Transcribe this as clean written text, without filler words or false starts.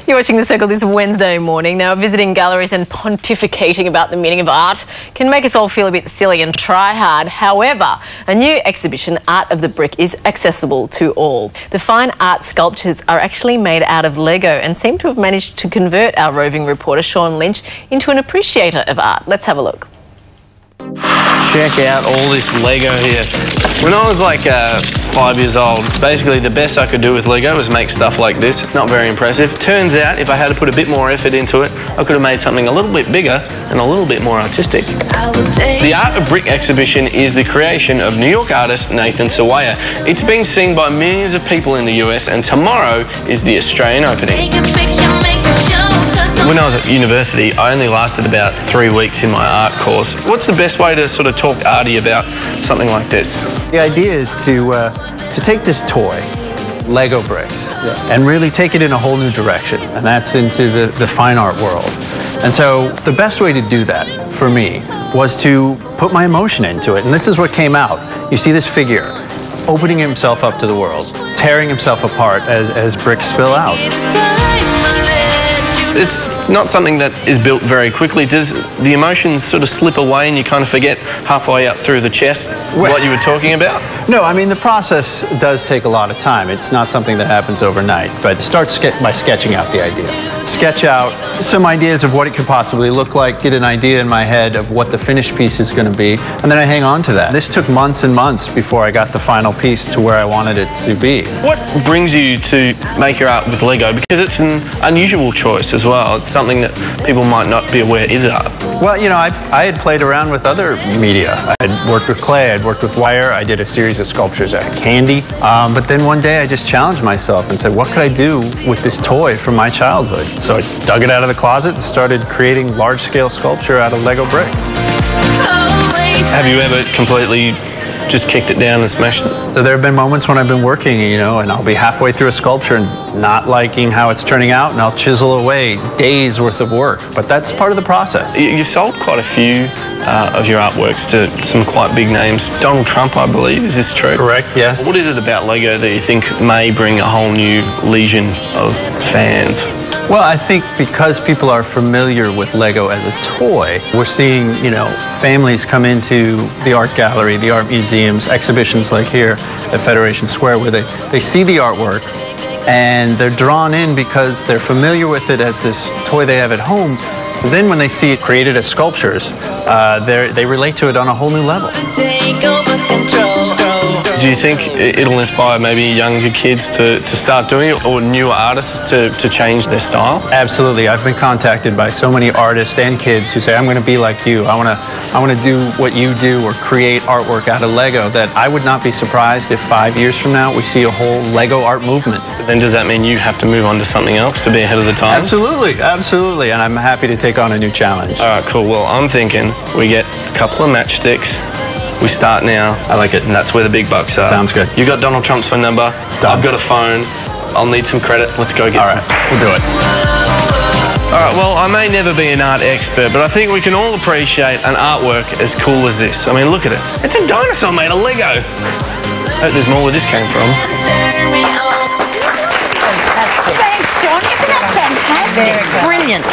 You're watching The Circle this Wednesday morning. Now, visiting galleries and pontificating about the meaning of art can make us all feel a bit silly and try hard. However, a new exhibition, Art of the Brick, is accessible to all. The fine art sculptures are actually made out of Lego and seem to have managed to convert our roving reporter, Swan Lynch, into an appreciator of art. Let's have a look. Check out all this Lego here. When I was like 5 years old, basically the best I could do with Lego was make stuff like this. Not very impressive. Turns out if I had to put a bit more effort into it, I could have made something a little bit bigger and a little bit more artistic. The Art of Brick exhibition is the creation of New York artist Nathan Sawaya. It's been seen by millions of people in the US, and tomorrow is the Australian opening. When I was at university, I only lasted about 3 weeks in my art course. What's the best way to sort of talk arty about something like this? The idea is to take this toy, Lego bricks, and really take it in a whole new direction, and that's into the fine art world. And so the best way to do that, for me, was to put my emotion into it, and this is what came out. You see this figure opening himself up to the world, tearing himself apart as bricks spill out. It's not something that is built very quickly. Does the emotions sort of slip away and you kind of forget halfway up through the chest what you were talking about? No, I mean, the process does take a lot of time. It's not something that happens overnight, but start by sketching out the idea. Sketch out some ideas of what it could possibly look like, get an idea in my head of what the finished piece is going to be, and then I hang on to that. This took months and months before I got the final piece to where I wanted it to be. What brings you to make your art with Lego? Because it's an unusual choice as well. It's something that people might not be aware is art. Well, you know, I had played around with other media. I'd worked with clay, I'd worked with wire, I did a series of sculptures out of candy. But then one day I just challenged myself and said, what could I do with this toy from my childhood? So I dug it out of the closet and started creating large-scale sculpture out of Lego bricks. Have you ever completely just kicked it down and smashed it? So there have been moments when I've been working, you know, and I'll be halfway through a sculpture and not liking how it's turning out, and I'll chisel away days worth of work. But that's part of the process. You sold quite a few of your artworks to some quite big names. Donald Trump, I believe. Is this true? Correct, yes. What is it about Lego that you think may bring a whole new legion of fans? Well, I think because people are familiar with Lego as a toy, we're seeing, you know, families come into the art gallery, the art museums, exhibitions like here at Federation Square, where they see the artwork and they're drawn in because they're familiar with it as this toy they have at home. But then when they see it created as sculptures, they relate to it on a whole new level. Do you think it'll inspire maybe younger kids to start doing it, or newer artists to change their style? Absolutely. I've been contacted by so many artists and kids who say, I'm going to be like you. I want to do what you do, or create artwork out of Lego, that I would not be surprised if 5 years from now we see a whole Lego art movement. But then does that mean you have to move on to something else to be ahead of the times? Absolutely, absolutely. And I'm happy to take on a new challenge. All right, cool. Well, I'm thinking we get a couple of matchsticks. We start now. I like it. And that's where the big bucks are. Sounds good. You got Donald Trump's phone number. Done. I've got a phone. I'll need some credit. Let's go get some. All right, we'll do it. All right, well, I may never be an art expert, but I think we can all appreciate an artwork as cool as this. I mean, look at it. It's a dinosaur made of Lego. I hope there's more where this came from. Thanks, Sean. Isn't that fantastic? Brilliant.